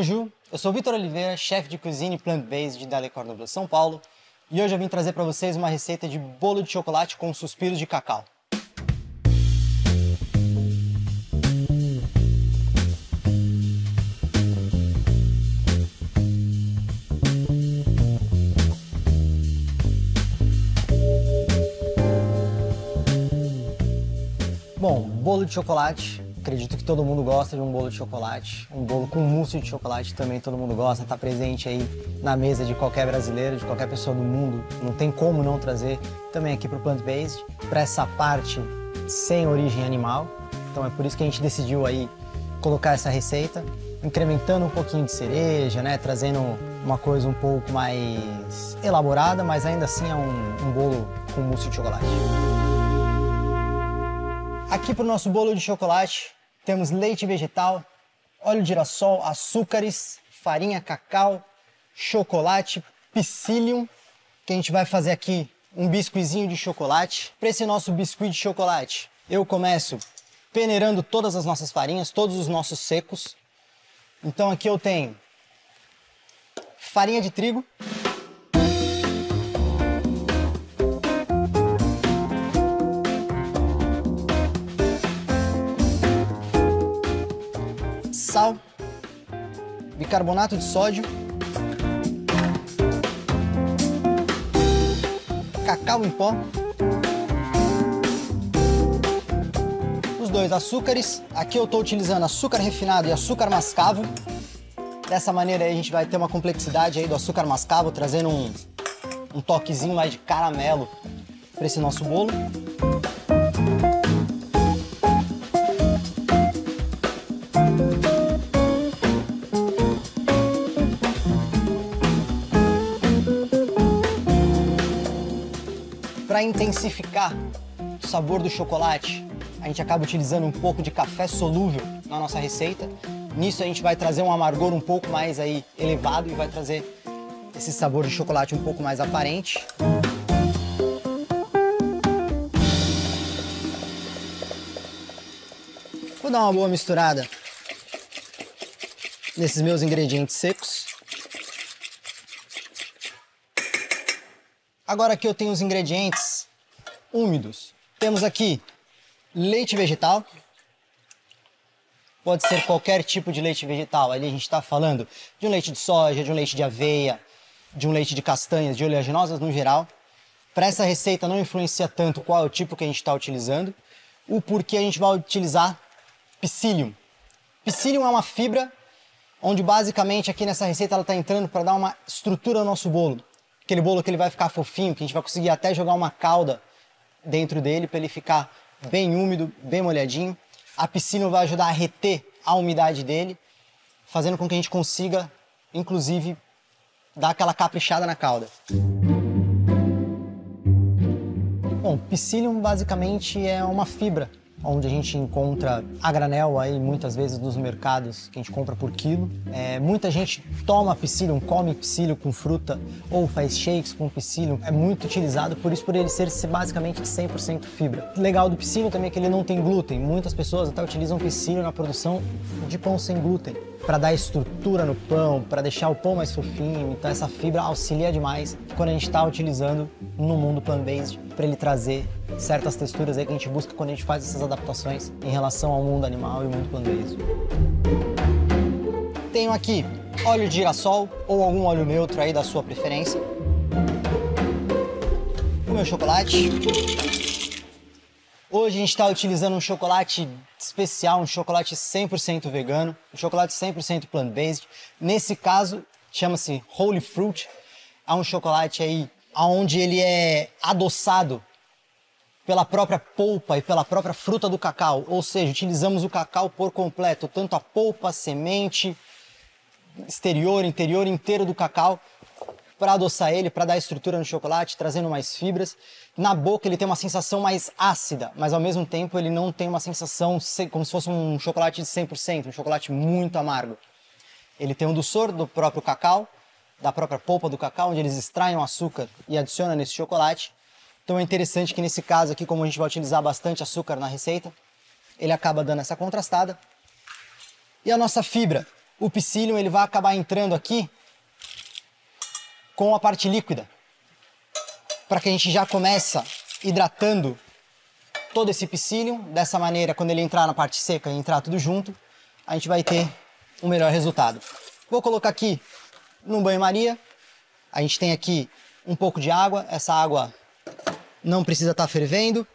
Bonjour, eu sou o Vitor Oliveira, chefe de cozinha plant-based da Le Cordon Bleu São Paulo, e hoje eu vim trazer para vocês uma receita de bolo de chocolate com suspiros de cacau. Bom, bolo de chocolate, acredito que todo mundo gosta de um bolo de chocolate. Um bolo com mousse de chocolate também todo mundo gosta, está presente aí na mesa de qualquer brasileiro, de qualquer pessoa do mundo. Não tem como não trazer também aqui para o plant-based, para essa parte sem origem animal. Então é por isso que a gente decidiu aí colocar essa receita, incrementando um pouquinho de cereja, né? Trazendo uma coisa um pouco mais elaborada, mas ainda assim é um bolo com mousse de chocolate. Aqui para o nosso bolo de chocolate temos leite vegetal, óleo de girassol, açúcares, farinha cacau, chocolate, psyllium, que a gente vai fazer aqui um biscuizinho de chocolate. Para esse nosso biscuit de chocolate, eu começo peneirando todas as nossas farinhas, todos os nossos secos. Então aqui eu tenho farinha de trigo, sal, bicarbonato de sódio, cacau em pó, os dois açúcares. Aqui eu estou utilizando açúcar refinado e açúcar mascavo. Dessa maneira aí a gente vai ter uma complexidade aí do açúcar mascavo, trazendo um toquezinho mais de caramelo para esse nosso bolo. Para intensificar o sabor do chocolate, a gente acaba utilizando um pouco de café solúvel na nossa receita. Nisso a gente vai trazer um amargor um pouco mais aí elevado e vai trazer esse sabor de chocolate um pouco mais aparente. Vou dar uma boa misturada nesses meus ingredientes secos. Agora aqui eu tenho os ingredientes úmidos. Temos aqui leite vegetal. Pode ser qualquer tipo de leite vegetal. Ali a gente está falando de um leite de soja, de um leite de aveia, de um leite de castanhas, de oleaginosas no geral. Para essa receita não influencia tanto qual é o tipo que a gente está utilizando. O porquê a gente vai utilizar psyllium. Psyllium é uma fibra onde basicamente aqui nessa receita ela está entrando para dar uma estrutura ao nosso bolo. Aquele bolo que ele vai ficar fofinho, que a gente vai conseguir até jogar uma calda dentro dele para ele ficar bem úmido, bem molhadinho. A psyllium vai ajudar a reter a umidade dele, fazendo com que a gente consiga, inclusive, dar aquela caprichada na calda. Bom, psyllium basicamente é uma fibra onde a gente encontra a granel aí muitas vezes nos mercados que a gente compra por quilo. Muita gente toma psyllium, come psyllium com fruta ou faz shakes com psyllium. É muito utilizado por ele ser basicamente 100% fibra. O legal do psyllium também é que ele não tem glúten. Muitas pessoas até utilizam psyllium na produção de pão sem glúten, para dar estrutura no pão, para deixar o pão mais fofinho. Então essa fibra auxilia demais quando a gente está utilizando no mundo plant-based, para ele trazer certas texturas aí que a gente busca quando a gente faz essas adaptações em relação ao mundo animal e o mundo plant-based. Tenho aqui óleo de girassol ou algum óleo neutro aí da sua preferência. O meu chocolate. Hoje a gente está utilizando um chocolate especial, um chocolate 100% vegano, um chocolate 100% plant-based. Nesse caso, chama-se Holy Fruit. É um chocolate aí onde ele é adoçado pela própria polpa e pela própria fruta do cacau. Ou seja, utilizamos o cacau por completo, tanto a polpa, a semente, exterior, interior inteiro do cacau, para adoçar ele, para dar estrutura no chocolate, trazendo mais fibras. Na boca ele tem uma sensação mais ácida, mas ao mesmo tempo ele não tem uma sensação como se fosse um chocolate de 100%, um chocolate muito amargo. Ele tem um doçor do próprio cacau, da própria polpa do cacau, onde eles extraem o açúcar e adicionam nesse chocolate. Então é interessante que nesse caso aqui, como a gente vai utilizar bastante açúcar na receita, ele acaba dando essa contrastada. E a nossa fibra, o psyllium ele vai acabar entrando aqui com a parte líquida, para que a gente já começa hidratando todo esse psyllium. Dessa maneira, quando ele entrar na parte seca e entrar tudo junto, a gente vai ter um melhor resultado. Vou colocar aqui num banho-maria. A gente tem aqui um pouco de água. Essa água não precisa estar fervendo,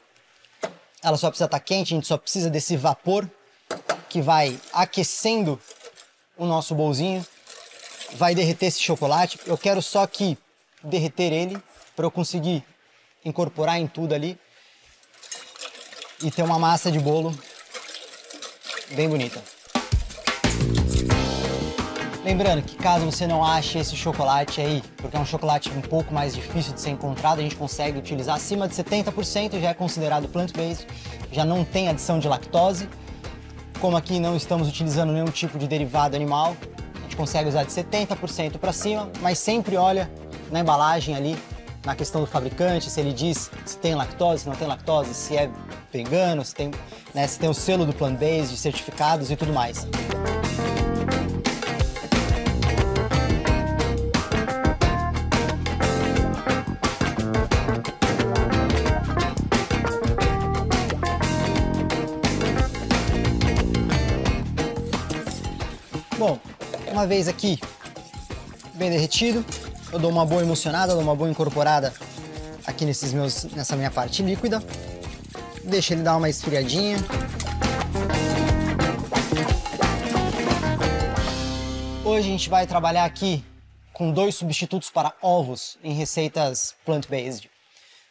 ela só precisa estar quente. A gente só precisa desse vapor que vai aquecendo o nosso bolzinho, vai derreter esse chocolate. Eu quero só que derreter ele para eu conseguir incorporar em tudo ali e ter uma massa de bolo bem bonita. Lembrando que caso você não ache esse chocolate aí, porque é um chocolate um pouco mais difícil de ser encontrado, a gente consegue utilizar acima de 70%, já é considerado plant-based, já não tem adição de lactose. Como aqui não estamos utilizando nenhum tipo de derivado animal, a gente consegue usar de 70% para cima, mas sempre olha na embalagem ali, na questão do fabricante, se ele diz se tem lactose, se não tem lactose, se é vegano, se tem, né, se tem o selo do plant-based, certificados e tudo mais. Bom, uma vez aqui bem derretido, eu dou uma boa emulsionada, dou uma boa incorporada aqui nessa minha parte líquida. Deixa ele dar uma esfriadinha. Hoje a gente vai trabalhar aqui com 2 substitutos para ovos em receitas plant-based.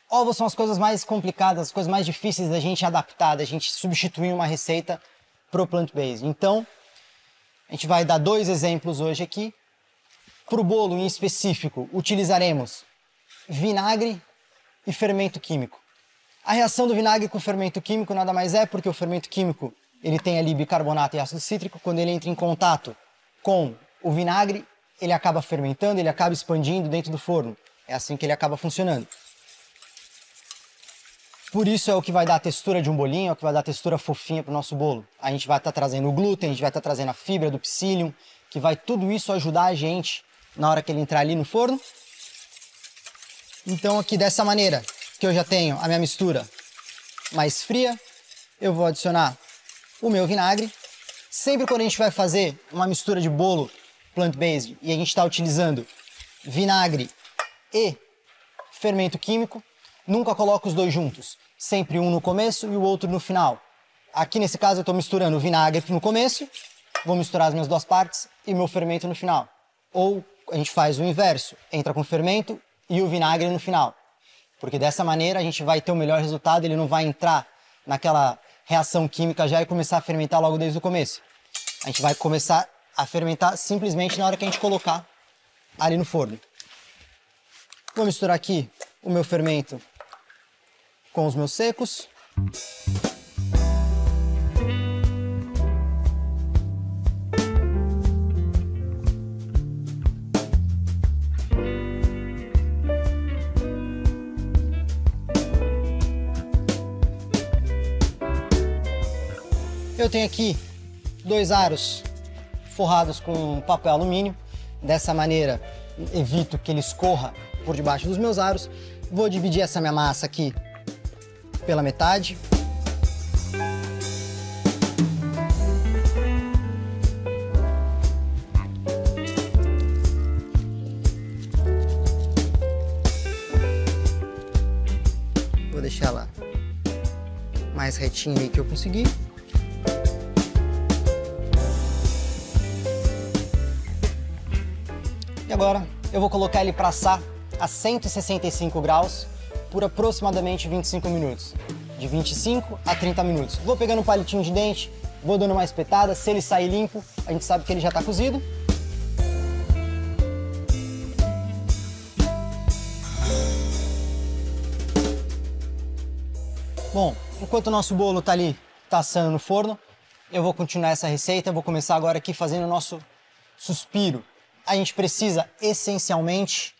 Ovos são as coisas mais complicadas, as coisas mais difíceis da gente adaptar, da gente substituir uma receita pro plant-based. Então, a gente vai dar 2 exemplos hoje aqui. Para o bolo em específico, utilizaremos vinagre e fermento químico. A reação do vinagre com o fermento químico nada mais é porque o fermento químico ele tem ali bicarbonato e ácido cítrico. Quando ele entra em contato com o vinagre, ele acaba fermentando, ele acaba expandindo dentro do forno. É assim que ele acaba funcionando. Por isso é o que vai dar a textura de um bolinho, é o que vai dar a textura fofinha para o nosso bolo. A gente vai estar trazendo o glúten, a gente vai estar trazendo a fibra do psyllium, que vai tudo isso ajudar a gente na hora que ele entrar ali no forno. Então aqui dessa maneira que eu já tenho a minha mistura mais fria, eu vou adicionar o meu vinagre. Sempre quando a gente vai fazer uma mistura de bolo plant-based e a gente está utilizando vinagre e fermento químico, nunca coloco os 2 juntos. Sempre um no começo e o outro no final. Aqui nesse caso eu estou misturando o vinagre no começo, vou misturar as minhas 2 partes e meu fermento no final. Ou a gente faz o inverso, entra com o fermento e o vinagre no final. Porque dessa maneira a gente vai ter o melhor resultado, ele não vai entrar naquela reação química já e começar a fermentar logo desde o começo. A gente vai começar a fermentar simplesmente na hora que a gente colocar ali no forno. Vou misturar aqui o meu fermento com os meus secos. Eu tenho aqui 2 aros forrados com papel alumínio. Dessa maneira, evito que ele escorra por debaixo dos meus aros. Vou dividir essa minha massa aqui pela metade. Vou deixar ela mais retinha aí que eu conseguir. E agora eu vou colocar ele para assar a 165 graus por aproximadamente 25 minutos. De 25 a 30 minutos. Vou pegando um palitinho de dente, vou dando uma espetada. Se ele sair limpo, a gente sabe que ele já está cozido. Bom, enquanto o nosso bolo está ali, está assando no forno, eu vou continuar essa receita. Eu vou começar agora aqui fazendo o nosso suspiro. A gente precisa essencialmente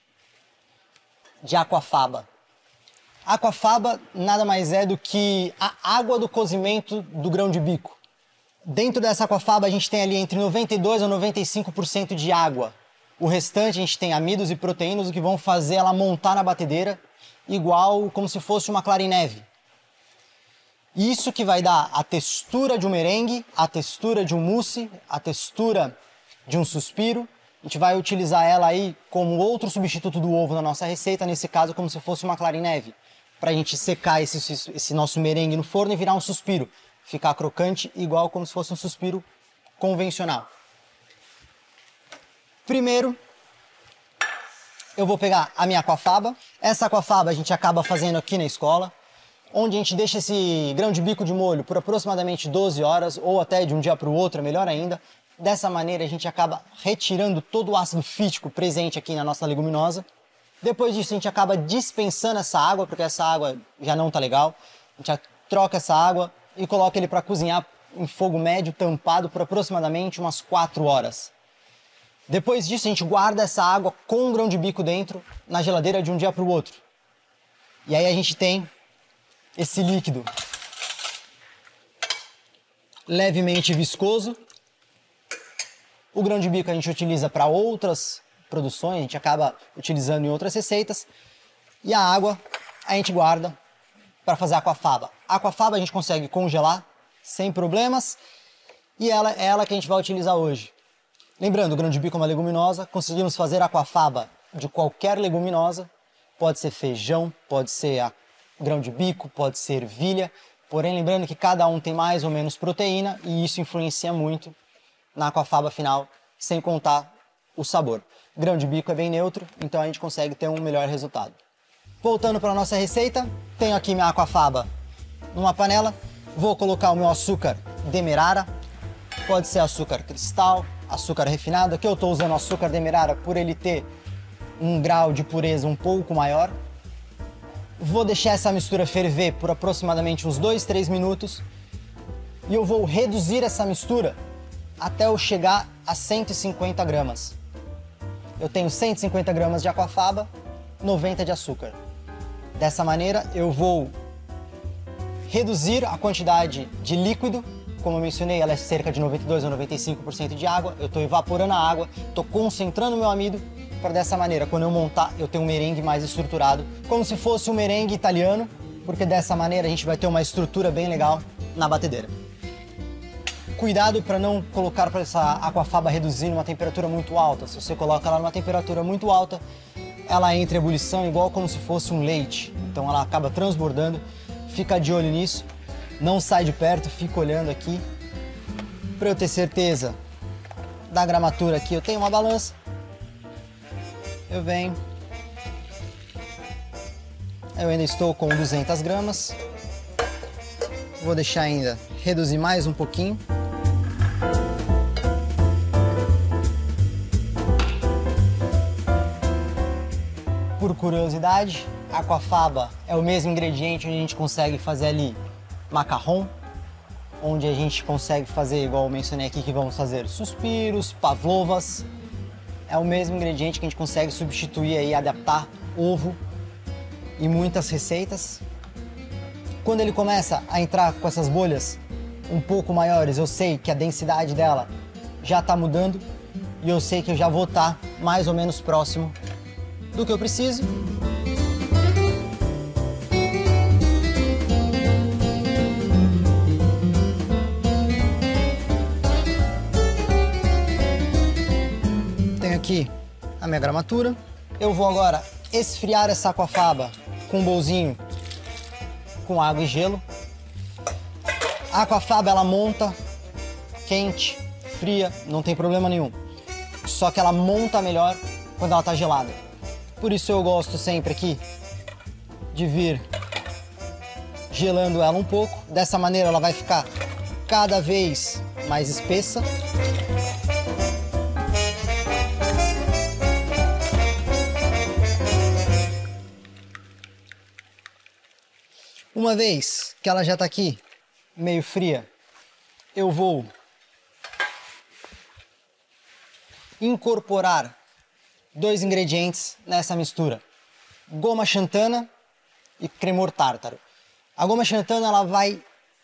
de aquafaba. Aquafaba nada mais é do que a água do cozimento do grão de bico. Dentro dessa aquafaba a gente tem ali entre 92% a 95% de água. O restante a gente tem amidos e proteínas, o que vão fazer ela montar na batedeira igual como se fosse uma clara em neve. Isso que vai dar a textura de um merengue, a textura de um mousse, a textura de um suspiro. A gente vai utilizar ela aí como outro substituto do ovo na nossa receita, nesse caso como se fosse uma clara em neve, para a gente secar esse nosso merengue no forno e virar um suspiro, ficar crocante igual como se fosse um suspiro convencional. Primeiro, eu vou pegar a minha aquafaba. Essa aquafaba a gente acaba fazendo aqui na escola, onde a gente deixa esse grão de bico de molho por aproximadamente 12 horas, ou até de um dia para o outro, é melhor ainda. Dessa maneira a gente acaba retirando todo o ácido fítico presente aqui na nossa leguminosa. Depois disso a gente acaba dispensando essa água, porque essa água já não tá legal. A gente já troca essa água e coloca ele para cozinhar em fogo médio, tampado por aproximadamente umas 4 horas. Depois disso a gente guarda essa água com um grão de bico dentro na geladeira de um dia para o outro. E aí a gente tem esse líquido levemente viscoso. O grão de bico a gente utiliza para outras produções, a gente acaba utilizando em outras receitas. E a água a gente guarda para fazer a aquafaba. A aquafaba a gente consegue congelar sem problemas e é ela que a gente vai utilizar hoje. Lembrando, o grão de bico é uma leguminosa, conseguimos fazer aquafaba de qualquer leguminosa. Pode ser feijão, pode ser grão de bico, pode ser ervilha. Porém, lembrando que cada um tem mais ou menos proteína e isso influencia muito na aquafaba final, sem contar o sabor. Grão de bico é bem neutro, então a gente consegue ter um melhor resultado. Voltando para a nossa receita, tenho aqui minha aquafaba numa panela. Vou colocar o meu açúcar demerara, pode ser açúcar cristal, açúcar refinado. Aqui eu estou usando açúcar demerara por ele ter um grau de pureza um pouco maior. Vou deixar essa mistura ferver por aproximadamente uns 2-3 minutos e eu vou reduzir essa mistura até eu chegar a 150 gramas. Eu tenho 150 gramas de aquafaba, 90 de açúcar. Dessa maneira eu vou reduzir a quantidade de líquido. Como eu mencionei, ela é cerca de 92 a 95% de água. Eu estou evaporando a água, estou concentrando o meu amido para dessa maneira, quando eu montar, eu tenho um merengue mais estruturado, como se fosse um merengue italiano, porque dessa maneira a gente vai ter uma estrutura bem legal na batedeira. Cuidado para não colocar para essa aquafaba reduzir numa temperatura muito alta. Se você coloca ela numa temperatura muito alta, ela entra em ebulição igual como se fosse um leite. Então ela acaba transbordando. Fica de olho nisso. Não sai de perto, fica olhando aqui. Para eu ter certeza da gramatura aqui, eu tenho uma balança. Eu venho. Eu ainda estou com 200 gramas. Vou deixar ainda reduzir mais um pouquinho. Por curiosidade, a aquafaba é o mesmo ingrediente onde a gente consegue fazer ali macarrão, onde a gente consegue fazer, igual eu mencionei aqui, que vamos fazer suspiros, pavlovas. É o mesmo ingrediente que a gente consegue substituir aí, adaptar ovo em muitas receitas. Quando ele começa a entrar com essas bolhas um pouco maiores, eu sei que a densidade dela já está mudando e eu sei que eu já vou estar mais ou menos próximo do que eu preciso. Aqui a minha gramatura. Eu vou agora esfriar essa aquafaba com um bolzinho com água e gelo. A aquafaba ela monta quente, fria, não tem problema nenhum. Só que ela monta melhor quando ela está gelada. Por isso eu gosto sempre aqui de vir gelando ela um pouco. Dessa maneira ela vai ficar cada vez mais espessa. Uma vez que ela já está aqui meio fria, eu vou incorporar 2 ingredientes nessa mistura: goma xantana e cremor tártaro. A goma xantana ela vai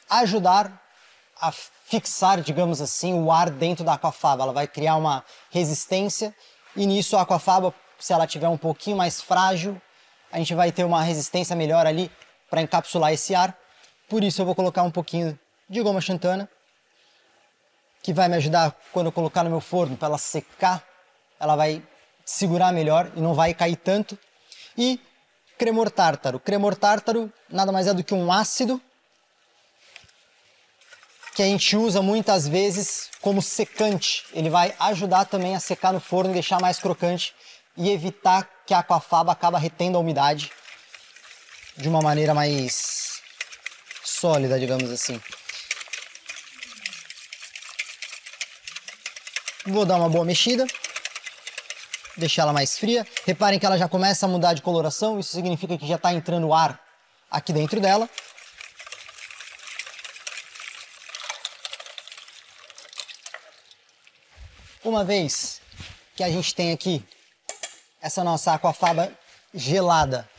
ajudar a fixar, digamos assim, o ar dentro da aquafaba. Ela vai criar uma resistência e nisso a aquafaba, se ela tiver um pouquinho mais frágil, a gente vai ter uma resistência melhor ali para encapsular esse ar. Por isso eu vou colocar um pouquinho de goma xantana, que vai me ajudar quando eu colocar no meu forno para ela secar, ela vai segurar melhor e não vai cair tanto. E cremor tártaro. Cremor tártaro nada mais é do que um ácido que a gente usa muitas vezes como secante. Ele vai ajudar também a secar no forno e deixar mais crocante e evitar que a aquafaba acabe retendo a umidade de uma maneira mais sólida, digamos assim. Vou dar uma boa mexida, deixar ela mais fria. Reparem que ela já começa a mudar de coloração, isso significa que já está entrando ar aqui dentro dela. Uma vez que a gente tem aqui essa nossa aquafaba gelada,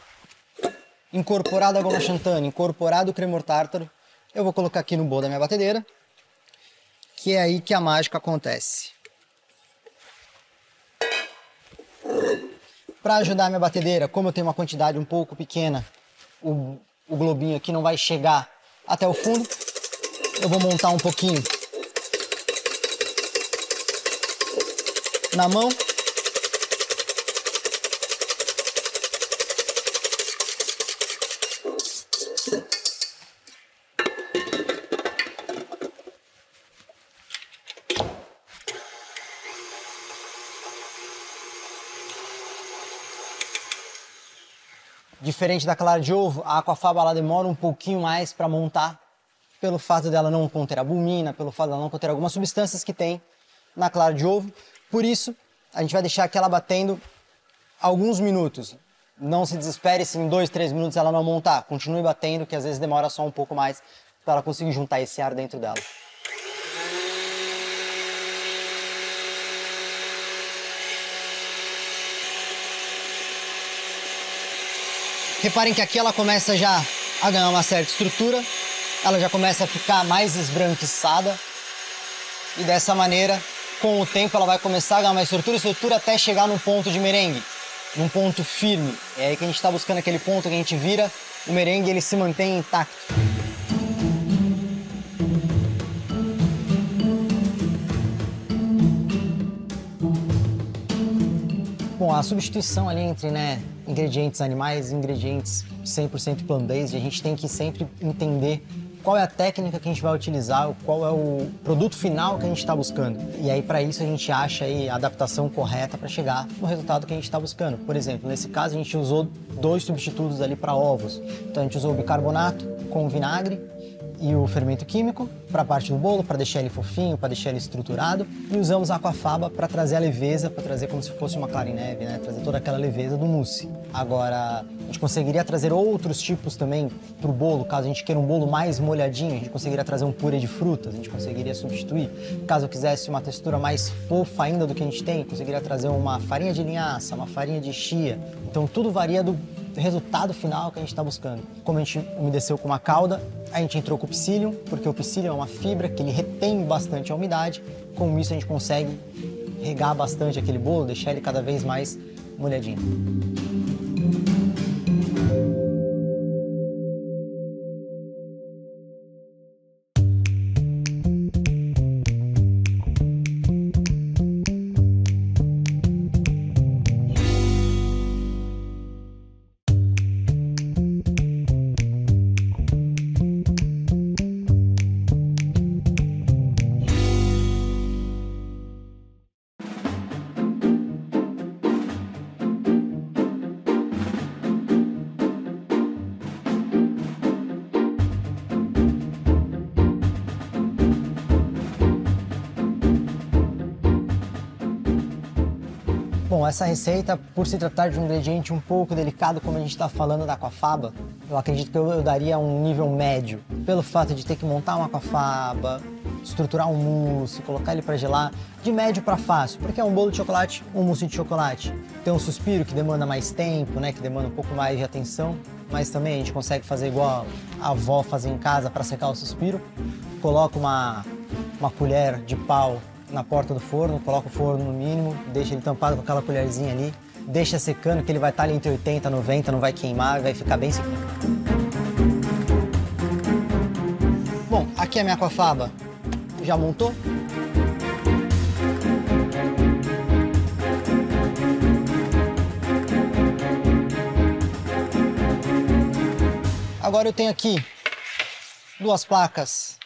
incorporada a goma xantana, incorporado o cremor tártaro, eu vou colocar aqui no bowl da minha batedeira, que é aí que a mágica acontece. Para ajudar a minha batedeira, como eu tenho uma quantidade um pouco pequena, o globinho aqui não vai chegar até o fundo, eu vou montar um pouquinho na mão. Diferente da clara de ovo, a aquafaba ela demora um pouquinho mais para montar, pelo fato dela não conter albumina, pelo fato dela não conter algumas substâncias que tem na clara de ovo. Por isso, a gente vai deixar aqui ela batendo alguns minutos. Não se desespere se em 2, 3 minutos ela não montar. Continue batendo, que às vezes demora só um pouco mais para ela conseguir juntar esse ar dentro dela. Reparem que aqui ela começa já a ganhar uma certa estrutura, ela já começa a ficar mais esbranquiçada e dessa maneira, com o tempo, ela vai começar a ganhar mais estrutura até chegar num ponto de merengue, num ponto firme. É aí que a gente está buscando aquele ponto que a gente vira, o merengue ele se mantém intacto. Bom, a substituição ali entre ingredientes animais e ingredientes 100% plant-based, a gente tem que sempre entender qual é a técnica que a gente vai utilizar, qual é o produto final que a gente está buscando. E aí, para isso, a gente acha aí a adaptação correta para chegar no resultado que a gente está buscando. Por exemplo, nesse caso, a gente usou 2 substitutos ali para ovos. Então, a gente usou o bicarbonato com o vinagre e o fermento químico para a parte do bolo, para deixar ele fofinho, para deixar ele estruturado. E usamos a aquafaba para trazer a leveza, para trazer como se fosse uma clara em neve, né? Trazer toda aquela leveza do mousse. Agora, a gente conseguiria trazer outros tipos também para o bolo, caso a gente queira um bolo mais molhadinho, a gente conseguiria trazer um purê de frutas, a gente conseguiria substituir. Caso eu quisesse uma textura mais fofa ainda do que a gente tem, conseguiria trazer uma farinha de linhaça, uma farinha de chia. Então, tudo varia do resultado final que a gente está buscando. Como a gente umedeceu com uma calda, a gente entrou com o psyllium, porque o psyllium é uma fibra que ele retém bastante a umidade. Com isso a gente consegue regar bastante aquele bolo, deixar ele cada vez mais molhadinho. Bom, essa receita, por se tratar de um ingrediente um pouco delicado, como a gente está falando da aquafaba, eu acredito que eu daria um nível médio. Pelo fato de ter que montar uma aquafaba, estruturar um mousse, colocar ele para gelar, de médio para fácil, porque é um bolo de chocolate, um mousse de chocolate. Tem um suspiro que demanda mais tempo, né, que demanda um pouco mais de atenção, mas também a gente consegue fazer igual a avó fazia em casa para secar o suspiro. Coloca uma uma colher de pau na porta do forno, coloca o forno no mínimo, deixa ele tampado com aquela colherzinha ali, deixa secando que ele vai estar ali entre 80 e 90, não vai queimar, vai ficar bem sequinho. Bom, aqui a minha aquafaba já montou. Agora eu tenho aqui 2 placas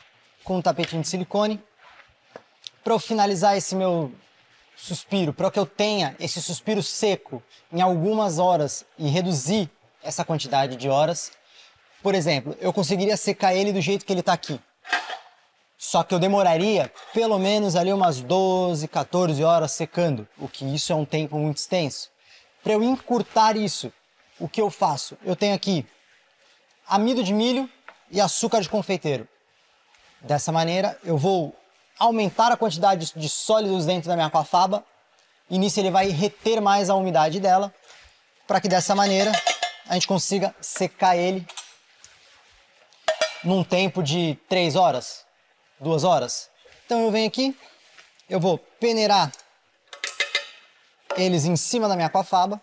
com um tapetinho de silicone. Para eu finalizar esse meu suspiro, para que eu tenha esse suspiro seco em algumas horas e reduzir essa quantidade de horas, por exemplo, eu conseguiria secar ele do jeito que ele está aqui. Só que eu demoraria pelo menos ali umas 12, 14 horas secando, o que isso é um tempo muito extenso. Para eu encurtar isso, o que eu faço? Eu tenho aqui amido de milho e açúcar de confeiteiro. Dessa maneira, eu vou aumentar a quantidade de sólidos dentro da minha aquafaba e nisso ele vai reter mais a umidade dela, para que dessa maneira a gente consiga secar ele num tempo de 3 horas, 2 horas. Então eu venho aqui, eu vou peneirar eles em cima da minha aquafaba.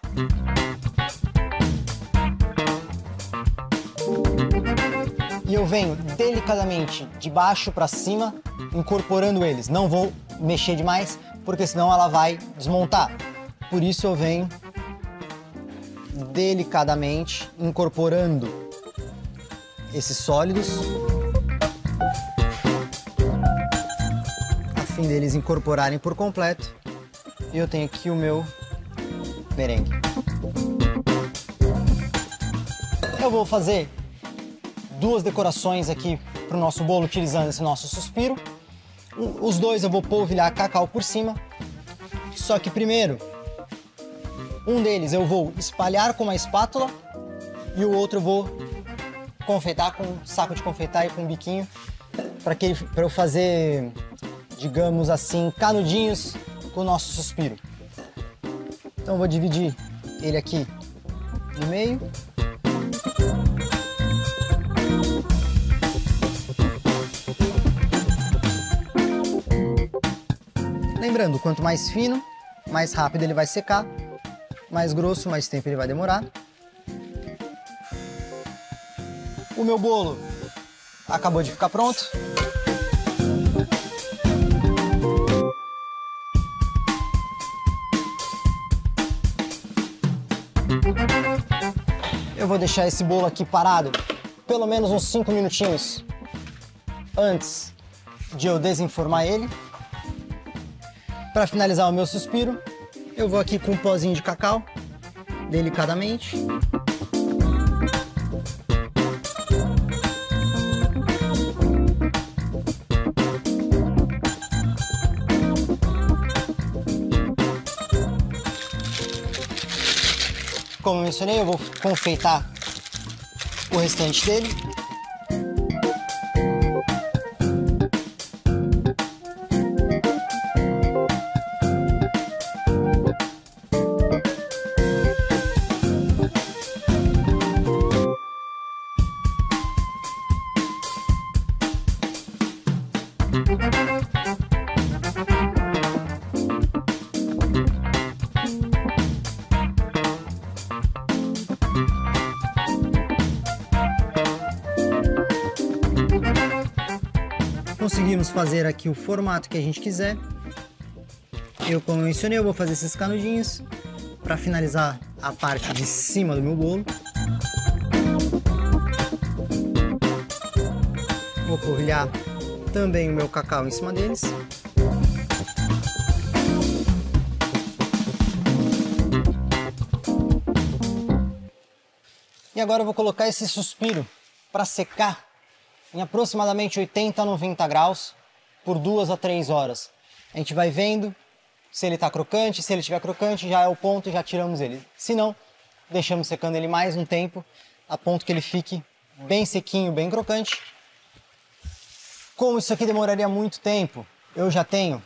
E eu venho delicadamente de baixo para cima, incorporando eles. Não vou mexer demais, porque senão ela vai desmontar. Por isso eu venho delicadamente incorporando esses sólidos, a fim deles incorporarem por completo. E eu tenho aqui o meu merengue. Eu vou fazer 2 decorações aqui para o nosso bolo utilizando esse nosso suspiro. Os 2 eu vou polvilhar cacau por cima. Só que primeiro, um deles eu vou espalhar com uma espátula e o outro eu vou confeitar com um saco de confeitar e com um biquinho para eu fazer, digamos assim, canudinhos com o nosso suspiro. Então eu vou dividir ele aqui no meio. Lembrando, quanto mais fino, mais rápido ele vai secar, mais grosso, mais tempo ele vai demorar. O meu bolo acabou de ficar pronto. Eu vou deixar esse bolo aqui parado pelo menos uns 5 minutinhos antes de eu desenformar ele. Para finalizar o meu suspiro, eu vou aqui com um pozinho de cacau, delicadamente. Como eu mencionei, eu vou confeitar o restante dele. Conseguimos fazer aqui o formato que a gente quiser. Como eu mencionei, eu vou fazer esses canudinhos para finalizar a parte de cima do meu bolo. Vou polvilhar também o meu cacau em cima deles. E agora eu vou colocar esse suspiro para secar em aproximadamente 80 a 90 graus por 2 a 3 horas. A gente vai vendo se ele está crocante, se ele estiver crocante já é o ponto, já tiramos ele. Se não, deixamos secando ele mais um tempo, a ponto que ele fique bem sequinho, bem crocante. Como isso aqui demoraria muito tempo, eu já tenho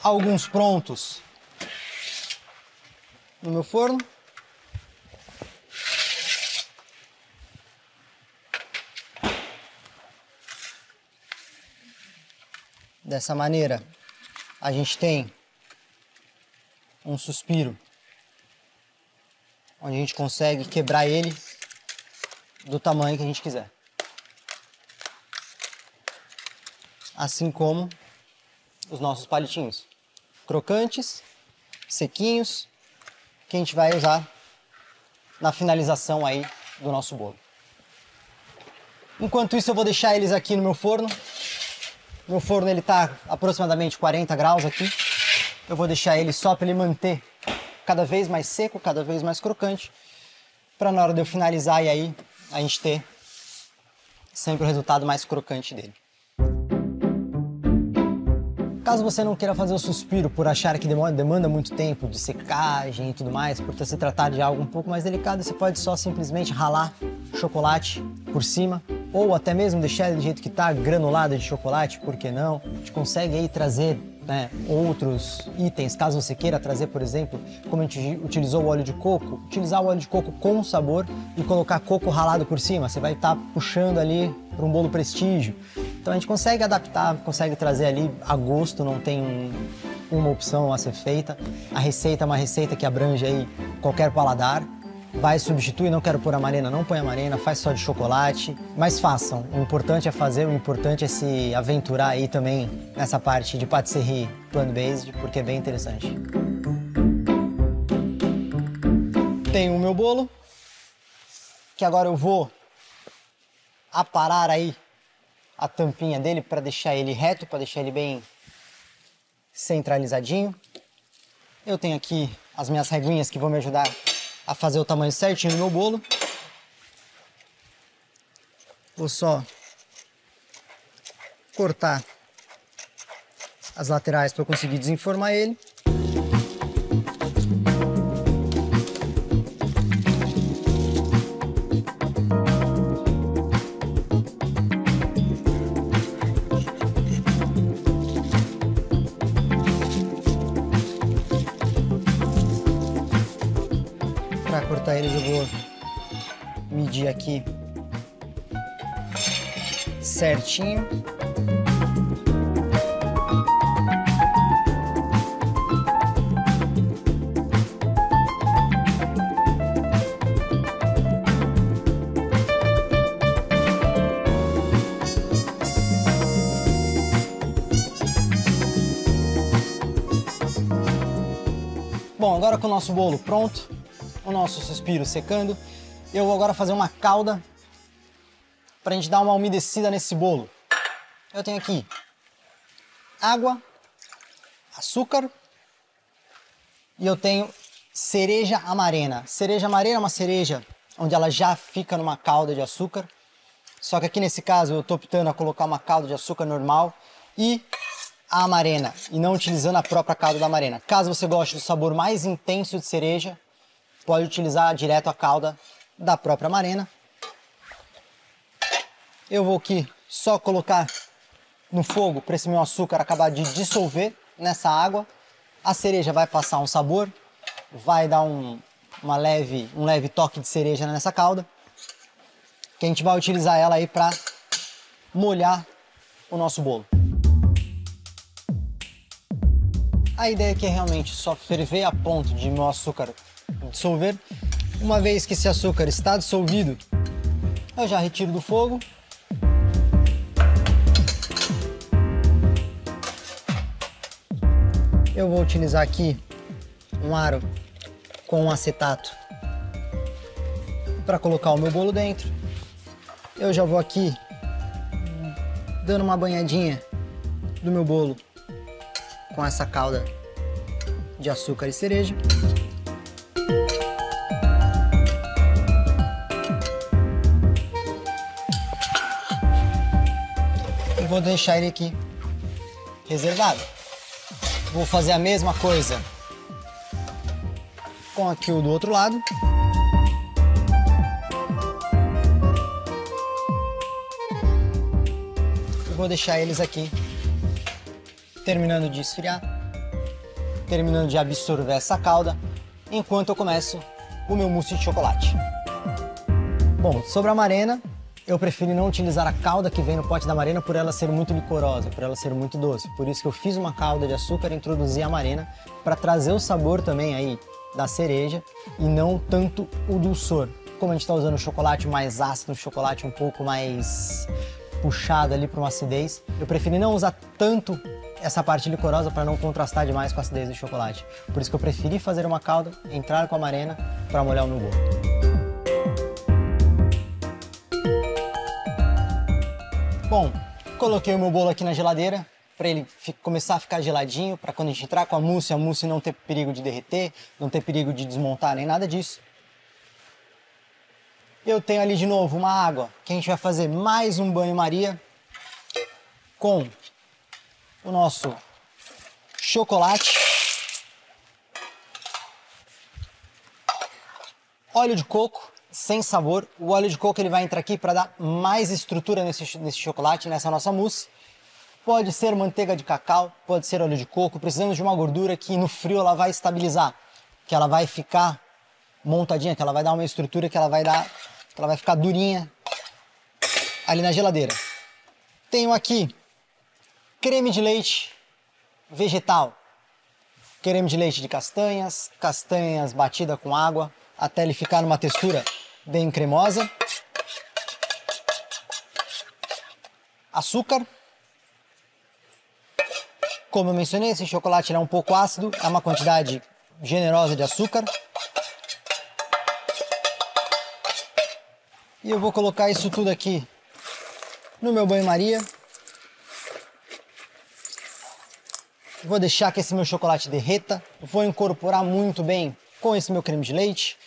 alguns prontos no meu forno. Dessa maneira, a gente tem um suspiro, onde a gente consegue quebrar ele do tamanho que a gente quiser. Assim como os nossos palitinhos. Crocantes, sequinhos, que a gente vai usar na finalização aí do nosso bolo. Enquanto isso eu vou deixar eles aqui no meu forno. Meu forno ele tá aproximadamente 40 graus aqui. Eu vou deixar ele só para ele manter cada vez mais seco, cada vez mais crocante, para na hora de eu finalizar e aí a gente ter sempre o resultado mais crocante dele. Caso você não queira fazer o suspiro por achar que demanda muito tempo de secagem e tudo mais, por se tratar de algo um pouco mais delicado, você pode só simplesmente ralar chocolate por cima, ou até mesmo deixar ele do jeito que está, granulado de chocolate, por que não? A gente consegue aí trazer, né, outros itens, caso você queira trazer, por exemplo, como a gente utilizou o óleo de coco, utilizar o óleo de coco com sabor e colocar coco ralado por cima, você vai estar puxando ali para um bolo prestígio. Então a gente consegue adaptar, consegue trazer ali a gosto, não tem uma opção a ser feita. A receita é uma receita que abrange aí qualquer paladar. Vai substituir, não quero pôr amarena, não põe amarena, faz só de chocolate. Mas façam, o importante é fazer, o importante é se aventurar aí também nessa parte de patisserie plant-based, porque é bem interessante. Tenho o meu bolo, que agora eu vou aparar aí a tampinha dele para deixar ele reto, para deixar ele bem centralizadinho. Eu tenho aqui as minhas reguinhas que vão me ajudar a fazer o tamanho certinho do meu bolo. Vou só cortar as laterais para eu conseguir desenformar ele. Para cortar eles eu vou medir aqui certinho. Bom, agora com o nosso bolo pronto, o nosso suspiro secando, eu vou agora fazer uma calda para a gente dar uma umedecida nesse bolo. Eu tenho aqui água, açúcar e eu tenho cereja amarena. Cereja amarena é uma cereja onde ela já fica numa calda de açúcar, só que aqui nesse caso eu estou optando a colocar uma calda de açúcar normal e a amarena, e não utilizando a própria calda da amarena. Caso você goste do sabor mais intenso de cereja, pode utilizar direto a calda da própria amarena. Eu vou aqui só colocar no fogo para esse meu açúcar acabar de dissolver nessa água. A cereja vai passar um sabor, vai dar um leve toque de cereja nessa calda, que a gente vai utilizar ela aí para molhar o nosso bolo. A ideia aqui é realmente só ferver a ponto de meu açúcar dissolver. Uma vez que esse açúcar está dissolvido, eu já retiro do fogo. Eu vou utilizar aqui um aro com acetato para colocar o meu bolo dentro. Eu já vou aqui dando uma banhadinha do meu bolo com essa calda de açúcar e cereja. E vou deixar ele aqui reservado. Vou fazer a mesma coisa com aqui o do outro lado. E vou deixar eles aqui terminando de esfriar, terminando de absorver essa calda, enquanto eu começo o meu mousse de chocolate. Bom, sobre a amarena, eu preferi não utilizar a calda que vem no pote da Amarena por ela ser muito licorosa, por ela ser muito doce. Por isso que eu fiz uma calda de açúcar e introduzi a Amarena para trazer o sabor também aí da cereja e não tanto o dulçor. Como a gente está usando o chocolate mais ácido, o chocolate um pouco mais puxado ali para uma acidez, eu preferi não usar tanto essa parte licorosa para não contrastar demais com a acidez do chocolate. Por isso que eu preferi fazer uma calda, entrar com a Amarena para molhar o meu bolo. Bom, coloquei o meu bolo aqui na geladeira para ele começar a ficar geladinho, para quando a gente entrar com a mousse não ter perigo de derreter, não ter perigo de desmontar, nem nada disso. Eu tenho ali de novo uma água, que a gente vai fazer mais um banho-maria com o nosso chocolate, óleo de coco, sem sabor. O óleo de coco ele vai entrar aqui para dar mais estrutura nesse chocolate, nessa nossa mousse. Pode ser manteiga de cacau, pode ser óleo de coco. Precisamos de uma gordura que no frio ela vai estabilizar, que ela vai ficar montadinha, que ela vai dar uma estrutura, que ela vai ficar durinha ali na geladeira. Tenho aqui creme de leite vegetal, creme de leite de castanhas, castanhas batida com água até ele ficar numa textura bem cremosa. Açúcar. Como eu mencionei, esse chocolate é um pouco ácido, é uma quantidade generosa de açúcar. E eu vou colocar isso tudo aqui no meu banho-maria. Vou deixar que esse meu chocolate derreta. Vou incorporar muito bem com esse meu creme de leite,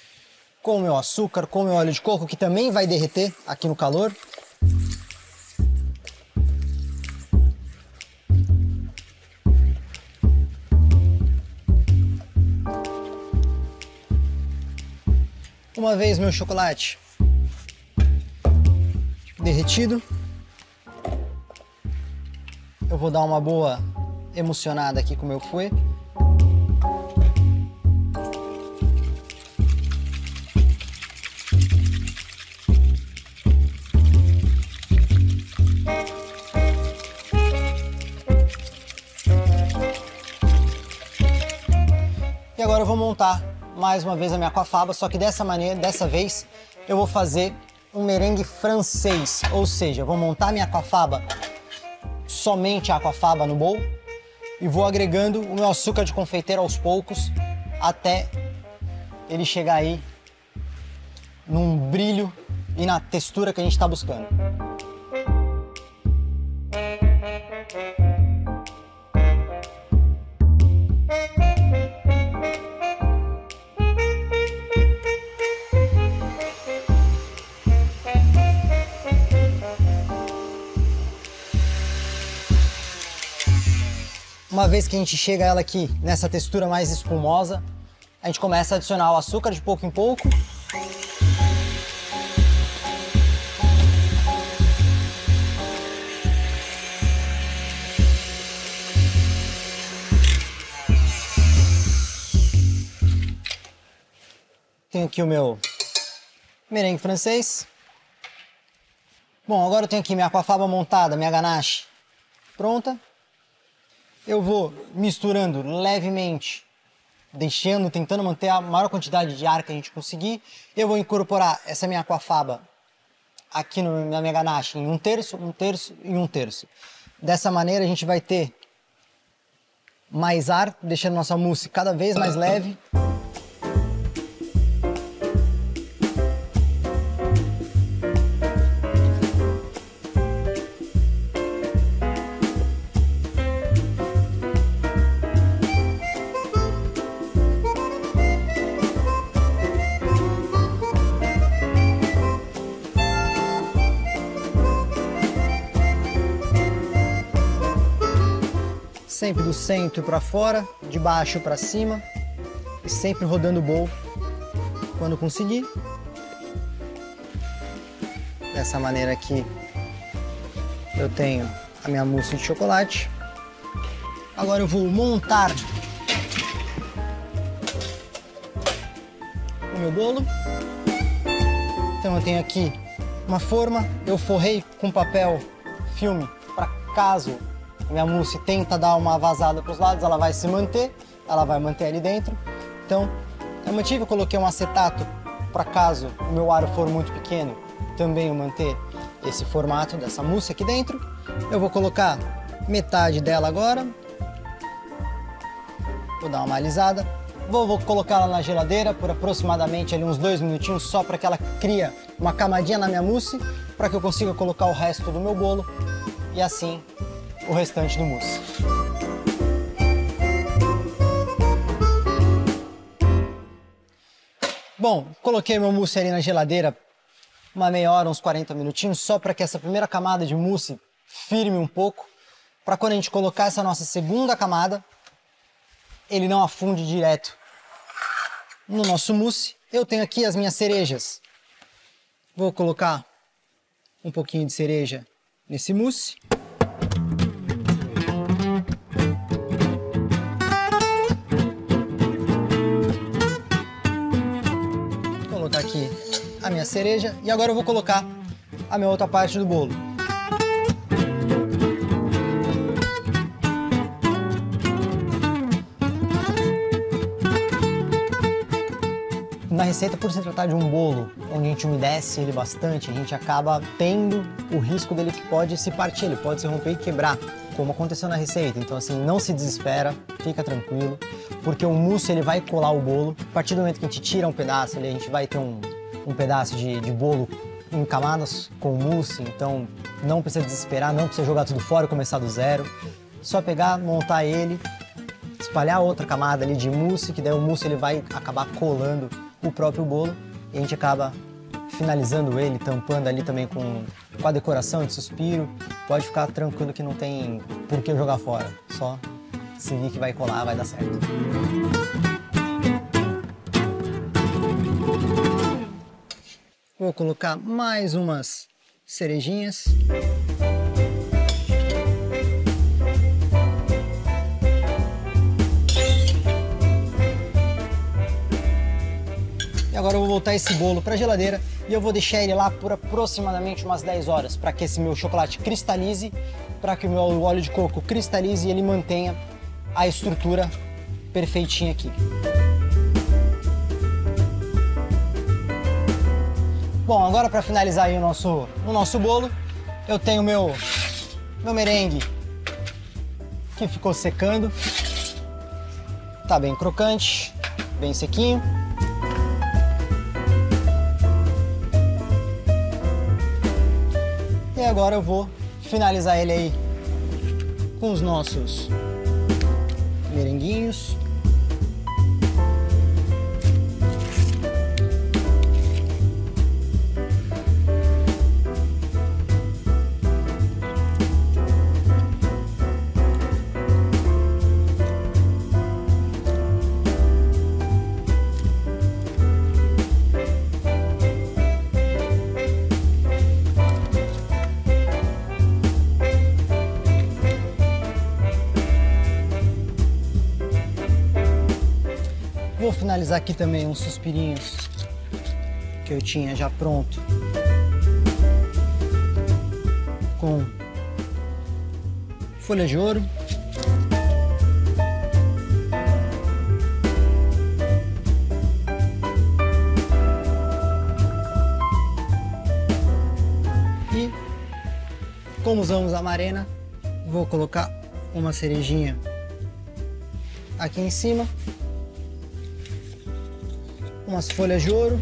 com o meu açúcar, com o meu óleo de coco, que também vai derreter aqui no calor. Uma vez meu chocolate derretido, eu vou dar uma boa emulsionada aqui com o meu fouet. E agora eu vou montar mais uma vez a minha aquafaba, só que dessa vez eu vou fazer um merengue francês, ou seja, eu vou montar minha aquafaba, somente a aquafaba no bowl, e vou agregando o meu açúcar de confeiteiro aos poucos, até ele chegar aí num brilho e na textura que a gente está buscando. Uma vez que a gente chega ela aqui nessa textura mais espumosa, a gente começa a adicionar o açúcar de pouco em pouco. Tenho aqui o meu merengue francês. Bom, agora eu tenho aqui minha aquafaba montada, minha ganache pronta. Eu vou misturando levemente, tentando manter a maior quantidade de ar que a gente conseguir. Eu vou incorporar essa minha aquafaba aqui na minha ganache em um terço e um terço. Dessa maneira a gente vai ter mais ar, deixando nossa mousse cada vez mais leve. Sempre do centro para fora, de baixo para cima e sempre rodando o bowl quando conseguir. Dessa maneira aqui eu tenho a minha mousse de chocolate. Agora eu vou montar o meu bolo. Então eu tenho aqui uma forma, eu forrei com papel filme para caso a minha mousse tenta dar uma vazada para os lados, ela vai se manter, ela vai manter ali dentro. Então, eu mantive, eu coloquei um acetato para caso o meu aro for muito pequeno, também eu manter esse formato dessa mousse aqui dentro. Eu vou colocar metade dela agora. Vou dar uma alisada. Vou colocar ela na geladeira por aproximadamente ali uns 2 minutinhos, só para que ela crie uma camadinha na minha mousse, para que eu consiga colocar o resto do meu bolo e assim o restante do mousse. Bom, coloquei meu mousse ali na geladeira uma meia hora, uns 40 minutinhos, só para que essa primeira camada de mousse firme um pouco, para quando a gente colocar essa nossa segunda camada, ele não afunde direto no nosso mousse. Eu tenho aqui as minhas cerejas. Vou colocar um pouquinho de cereja nesse mousse. Vou colocar aqui a minha cereja e agora eu vou colocar a minha outra parte do bolo. Na receita, por se tratar de um bolo onde a gente umedece ele bastante, a gente acaba tendo o risco dele que pode se partir, ele pode se romper e quebrar, como aconteceu na receita. Então assim, não se desespera, fica tranquilo, porque o mousse ele vai colar o bolo. A partir do momento que a gente tira um pedaço, a gente vai ter um pedaço de bolo em camadas com mousse, então não precisa desesperar, não precisa jogar tudo fora e começar do zero. Só pegar, montar ele, espalhar outra camada ali de mousse, que daí o mousse ele vai acabar colando o próprio bolo e a gente acaba finalizando ele, tampando ali também com a decoração de suspiro. Pode ficar tranquilo que não tem por que jogar fora, só seguir que vai colar, vai dar certo. Vou colocar mais umas cerejinhas. Agora eu vou voltar esse bolo para a geladeira e eu vou deixar ele lá por aproximadamente umas 10 horas para que esse meu chocolate cristalize, para que o meu óleo de coco cristalize e ele mantenha a estrutura perfeitinha aqui. Bom, agora para finalizar aí o nosso bolo, eu tenho meu merengue que ficou secando, tá bem crocante, bem sequinho. E agora eu vou finalizar ele aí com os nossos merenguinhos. Vou finalizar aqui também uns suspirinhos que eu tinha já pronto com folha de ouro. E como usamos a amarena, vou colocar uma cerejinha aqui em cima. Umas folhas de ouro.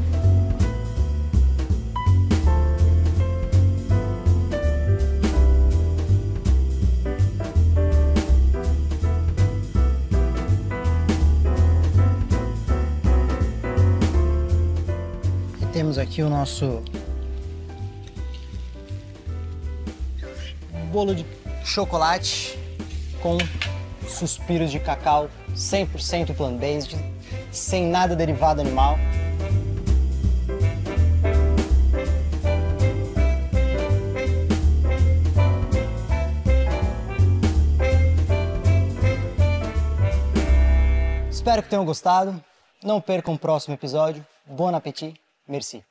E temos aqui o nosso bolo de chocolate com suspiros de cacau 100% plant-based, sem nada derivado animal. Espero que tenham gostado. Não percam o próximo episódio. Bon appétit. Merci.